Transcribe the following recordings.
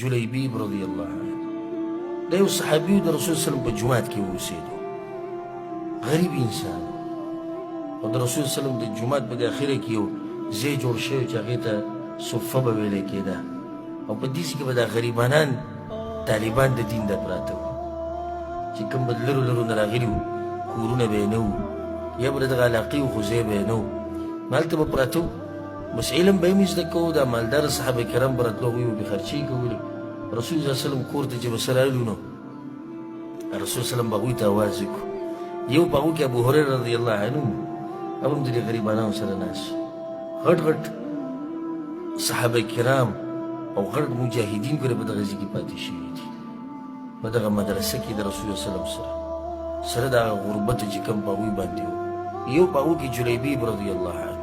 جلیبیب رضی الله عنه دا یو صحابي د رسول صلی الله علیه وسلم په جومات کې اوسېدو غریب انسان او د رسول صلی الله علیه وسلم د جومات په داخله کې یو ځای جوړ شوی چې هغې ته صفه به ویلی کېده او په دې کې به دا غریبانان طالبان د دین د پراته وو چې کوم به لرو لرو نه راغلي وو کورونه به یې نه وو یا به د دغه علاقې خو ځای به یې نه وو نو هلته به پراته وو بس علم به یې هم زده کوو دا مالداره صحابه کرام به راتلو هغوی به بې خرچۍ کولې رسول صلی الله علیه وسلم کور ته چې به څه رالو نو رسول صلی الله علیه وسلم به هغوی ته اواز وکړو یو په هغو کې ابو هریره رضی الله عنه هغه هم د دې غریبانانو سره ناست غټ غټ صحابه کرام او غټ مجاهدین ګوره په دغه ځای کې پاتې شوي دي په دغه مدرسه کې د رسول الله صلی الله علیه وسلم سره د هغه غربت چې کوم په هغوی باندې و یو په هغو کې جلیبیب رضی الله عنه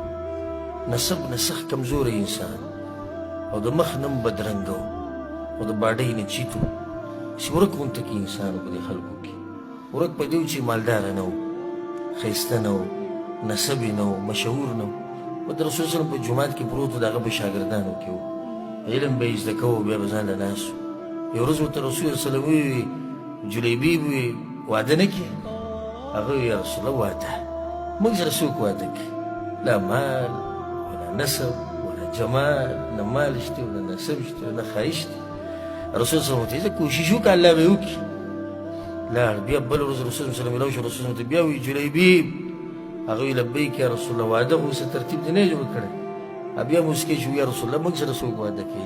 نسب نه سخت کمزوری انسان او د مخ نه هم بدرنګه و او د باډۍ نه چیت و چې ورک غونته کې انسان و په دې خلکو کې ورک په دې و چې مالداره نه و ښایسته نه و نسب یې نه و مشهور نه و و د رسول صلی په جومات کې پروت و د هغه په شاګردانو کې و علم به یې زده کوو بیا به ځان له ناست و یو ورځ ورته رسول صلی وویل جلیبیب ووی واده نه کړې هغه وویل یا رسول الله واده موږ سره څوک واده کړي لا مال ولا نسب ولا جمال نه مال شته ولا نسب شته نه ښایست رسول صلی الله علیه وسلم کوشش وکړه الله به یې وکړي لاړ بیا بله ورځ رسول صلی الله علیه وسلم رسول ته بیا وایي جلیبیب هغه وی لبیک یا رسول الله واده خو څه ترتیب دی نه جوړ کړی بیا موسکی شو یا رسول الله موږ سره څوک واده کوي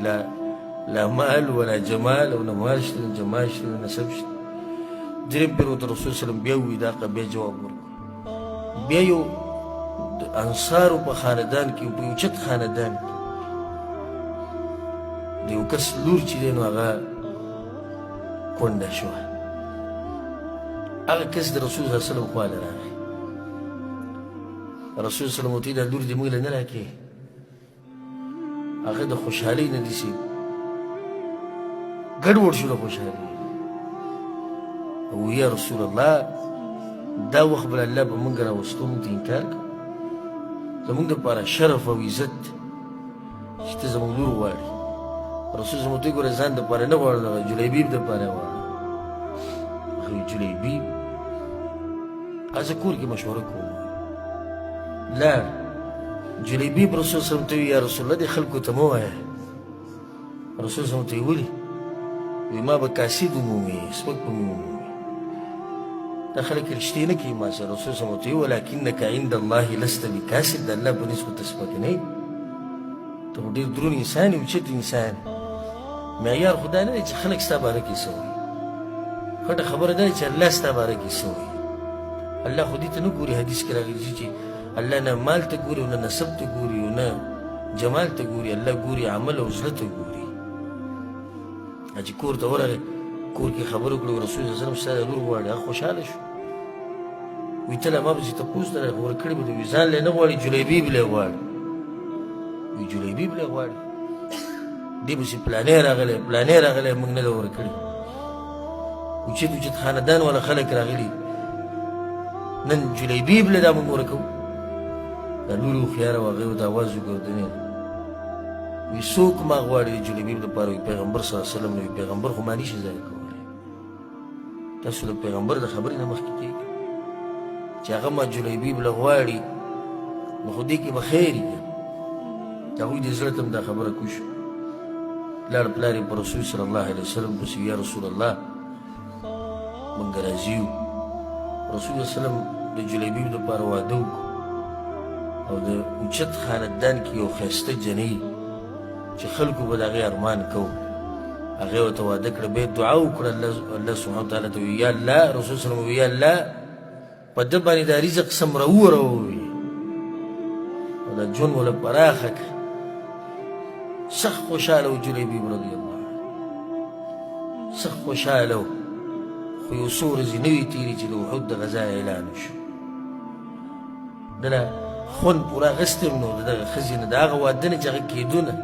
لا مال ولا جمال او نه مال شته نه جمال شته نه نسب شته درېیم پیر ورته رسول صلی الله بیا ووایي دا بیا جواب ورکړو بیا یو د انصارو په خاندان کې په یو چت خاندان کې د یو کس لور چې دی نو هغه کونډه شوه هغه کس د رسول صلی الله علیه وسلم خواله راغی رسول صلی الله علیه وسلم ورته دا لور دې موږ له نه راکړې هغه د خوشحالۍ نه داسې ګډوډ شو د خوشحالۍ او یا رسول الله دا وخت به الله به موږ راوستو موږ ته انکار کوو زموږ دپاره شرف او عزت چې ته زموږ لور غواړې رسول صلی الله علیه وسلم ګوره ځان دپاره نه غواړه دغه جلیبیب دپاره غواړه هغه جلیبیب زه کور کې مشوره کوم لاړ جلیبیب رسول صلی الله علیه وسلم ته وی یا رسول الله دې خلکو ته مه وایه رسول صلی الله علیه وسلم ته یې ولې وی ما به کاسد ومومي سپک به مې ومومي دا خلک رښتې نه کوي ما سره رسول صلی الله علیه وسلم ته وی ولکنک عند الله لست بکاسد د الله په نسبت ته سپک نه یې ته خو ډېر دروند انسان یې اوچت انسان معیار خو دا نه دی چې خلک ستا باره کې څه وایي غټه خبره دا ده چې الله ستا باره کې څه وایي الله خو دې ته نه ګوري حدیث کې راغلي چې الله نه مال ته ګوري او نه نسب ته ګوري او نه جمال ته ګوري الله ګوري عمل او زړه ته ګوري چې کور ته ورغی کور کې خبرې وکړو رسول صلی الله علیه وسلم ستا د لور غواړي هغه خوشحاله شو وایي ته لا ما پسې تپوس ته ورکړی به دی وایي ځان لی نه غواړي جلیبیب لی غواړي وایي جلیبیب لی غواړي دې پسې پلانې راغلی موږ نه ده ورکړي اوچت اوچت خاندان والا خلک راغلي نن جلیبیب له دا موږ ورکوو دا لور هوښیاره وه هغې ورته اواز وکړ ورته وایي څوک ما غواړي د جلیبیب دپاره وایي پیغمبر صلی الله علیه وسلم وایي پیغمبر خو ما نشي ضایع کولی تاسو د پیغمبر د خبرې نه مخکې کېږئ چې هغه ما جلیبیب له غواړي نو خو دې کې به خیر وي د هغوی د زړه ته هم دا خبره کوي شو لاړ پلار یې په رسول صلی الله علیه وسلم پسې یا رسول الله موږ راضي یو رسول الله وسلم د جلیبیب دپاره واده وکړو او د اوچت خاندان کې یو ښایسته جنۍ چې خلکو به د هغې ارمان کوو هغې ورته واده کړه بیا دعا وکړه الله سبحانه وتعالی ته وایي یا الله رسول صلی الله وایي یا الله په ده باندې دا رزق څومره ووروي او دا ژوند وله پراخه کړه سخت خوشحاله و جلیبیب رضی الله عنه سخت خوشحاله و خو یو څو ورځې نه وي تېرې چې د احد د غزا اعلان وشو ده له خوند پوره اخیستی نو د دغه ښځې نه د هغه واده نه چې هغه کېدو نه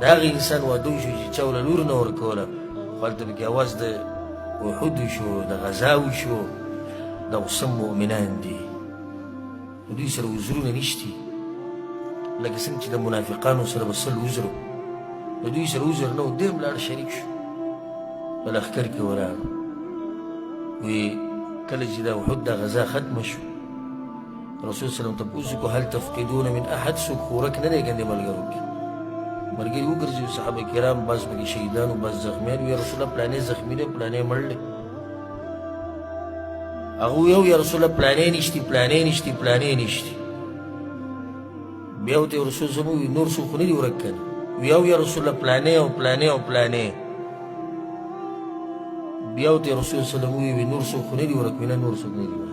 د هغه انسان واده وشو چې چا وله لور نه ورکوله خو هلته پکې اواز د احد وشو د غزا وشو دا خو سم مؤمنان دي دوی سره وزرونه نشتي لکه څنګه چې د منافقانو سره به سل وزرو د دوی سره عذر نه و دی هم لاړ شریک شو په لښکر کې ولاړو وی کله چې دا احد دا غزا ختمه شو رسول سلم تپوس وکړو هل تفقدون من احد څوک خورک نه دی ګندې ملګرو کې ملګري وګرځي صحابه کرام بعض پکې شهیدان و بعض زخمیان وي یا رسول الله پلانې زخمي دی پلانې مړ دی هغه وی یا رسول الله پلانې نشتي پلانې نشتي پلانې نشتي بیا ورته رسول سلم وي نور څوک خو نه دي ورک کنه وی یا رسول الله پلانې او پلانې او پلانې بیا ورته رسول سلم وی نور څوک خو نه دي ورک وینه نور څوک نه دي ورک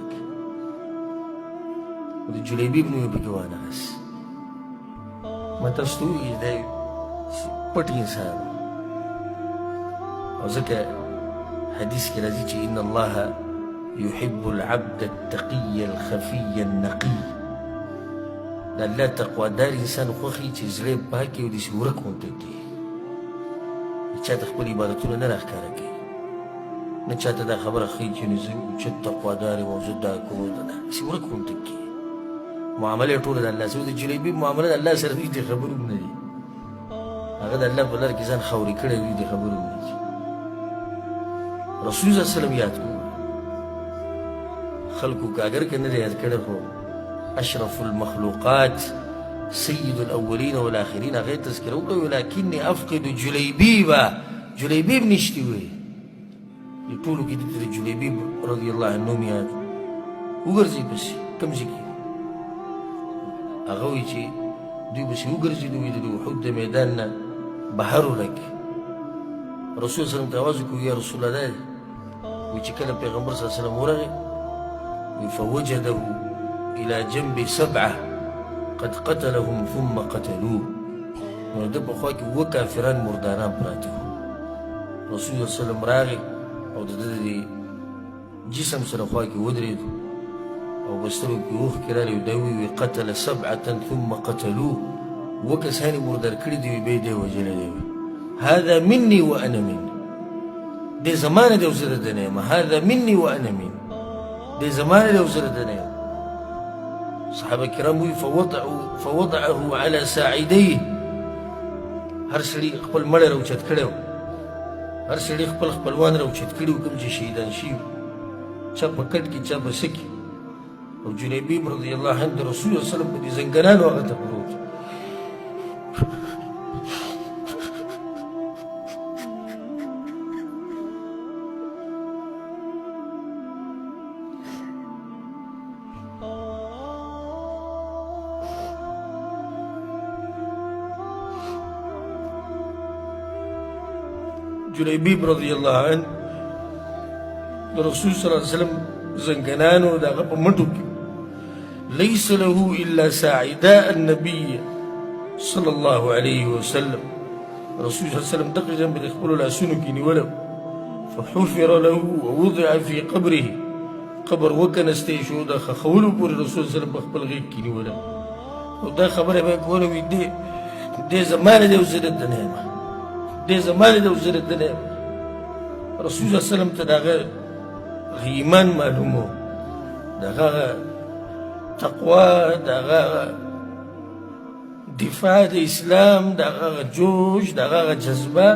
د جلیبي ابن مې پکې وانغست ما تاسو ته ووایي دی پټ انسان او ځکه حدیث کې راځي چې ان الله يحب العبد التقي الخفي النقي د الله تقوادار انسان خوښي چې زړه پاک وي او داسې ورک غوندې کړي چاته خپل عبادتونه نه راښکاره کوي نه چاته دا خبره ښیي چې زه اوچت تقوادار یم او زه دا کوم داسې ورک غوندې کړي معامله ټوله د الله سره د جلیبي معامله د الله سره دې خبرو نه دي هغه د الله په لار کې ځان خاورې کړی وي دې خبرو نه دي رسول صلی الله علیه وسلم یاد کړو خلکو که اگر که نه دی یاد کړی خو اشرف المخلوقات سید الاولین والآخرین هغه تذکره وکړه ولکني افقد جلیبیبه جلیبیب نشتی وی دې ټولو کې دې د جلیبیب رضی الله عنه نوم یاد وګرځي پسې کوم ځای کې هغه وایي چې دوی پسې وګرځېدو وایي د احد د میدان نه بهر ولګي رسول صلی الله علیه وسلم ته اواز وکړو یا رسول الله دی وایي چې کله پیغمبر صلی الله علیه وسلم ورغی وایي فوجده الى جنب سبعه قد قتلهم ثم قتلوه نو ده په خوا کې اووه کافران مرداران پراته وو رسول الله صلی الله علیه وسلم راغی او د ده د جسم سره خوا کې ودرېدو او بسترو کې اوښکې راغلې دا وی قتل سبعة ثم قتلوه اووه کسان یې مردار کړي دي بیا یې دی وژلی دی هذا مني وانا من دې زما نه دی او زه د ده نه یم هذا مني وانا من دې زما نه دی او زه د ده نه یم صحابه کرام وی فوضعه على ساعديه هر سړي خپل مړی راوچت کړی و هر سړي خپل خپلوان راوچت کړي و کوم چې شهیدان شوي چا په کټ کې چا په څه کې او جلیبیب رضی الله عنه د رسول الله صلی الله علیه وسلم په دې زنګنانو هغه ته پروت جلیبیب رضی الله عنه د رسول صلی الله علیه وسلم زنګنانو د هغه په مټو کې ليس له الا ساعداء النبي صلى الله عليه وسلم رسول صلی الله علیه وسلم دغه جنب د خپلو لاسونو کې نیولی فحفر له ووضع في قبره قبر وکنستی شو د خښولو پورې رسول صلی الله علیه وسلم په خپل غېږ کې نیولی او دا خبره به یې کوله وي دې زما نه دی او زه د ده نه یم دې زما نه دی او زه د ده نه یم رسول صلی الله علیه وسلم ته د هغه ایمان معلوم و د هغه تقوا د هغه دفاع د اسلام د هغه جوش د هغه جذبه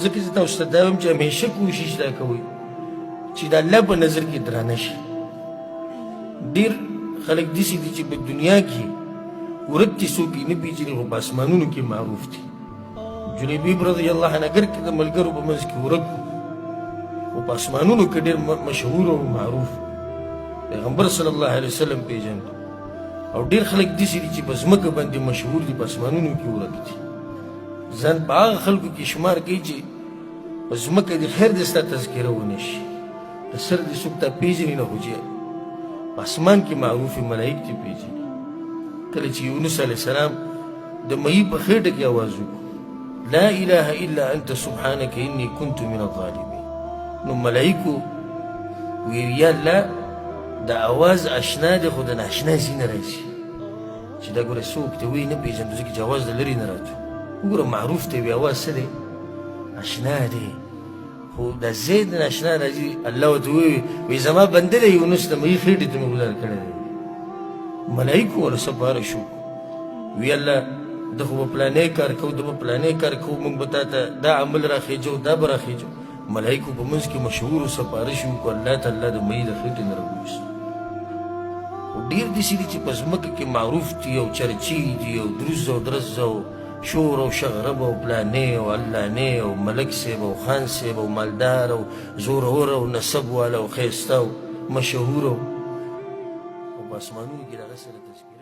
ځکه زه تاسو ته دا وایم چې همیشه کوشش دا کوئ چې د الله په نظر کې درانه شي ډېر خلک داسې دي چې په دنیا کې ورک دي څوک یې نه پېژني خو په اسمانونو کې معروف دي جلیبیب رضی الله عنه اگر که د ملګرو په منځ کې ورک و په اسمانونو کې ډېر مشهور او معروف پیغمبر صلی الله علیه وسلم پیژند او ډېر خلک داسې دي چې په ځمکه باندې مشهور دي په اسمانونو کې ورک دي ځان په هغه خلکو کې شمار کوي چې په ځمکه د خیر د ستا تذکره ونه شي د سر دې څوک تا پېژني نه خو چې په اسمان کې معروفې ملایک دې پېژني کله چې یونس علیه السلام د مهي په خېټه کې اواز وکړو لا اله الا انت سبحانك اني كنت من الظالمين نو ملائکو ویل یا الله دا اواز اشنا دی خو د ناشنا ځای نه راځي چې دا ګوره څوک ته وایي نه پېژنو ځکه چې اواز د لرې نه راځو وګوره معروف دی وي اواز څه دی اشنا دی خو دا ځای د ناشنا راځي الله ورته وایي زما بنده دی یونس د مهي خېټې ته مې ګزار کړی دی ملایکو ورسپاره شو وی الله د خو به پلانی کار کوو د به پلانی کار کوو موږ به تا ته دا عمل راخېجو دا به راخېجو ملایکو په منځ کې مشهورو سپارش وکړو الله تعالی د مې د خېټې نه راوویست خو ډېر داسې دي چې په ځمکه کې معروف دي او چرچي دي او دروز او درز او شور او شغرب او پلانې او علانې او ملک صاحب او خان صاحب او مالدار او زورور او نسب والا او ښایسته او مشهور او په اسمانونو کې د هغه سره تشبیه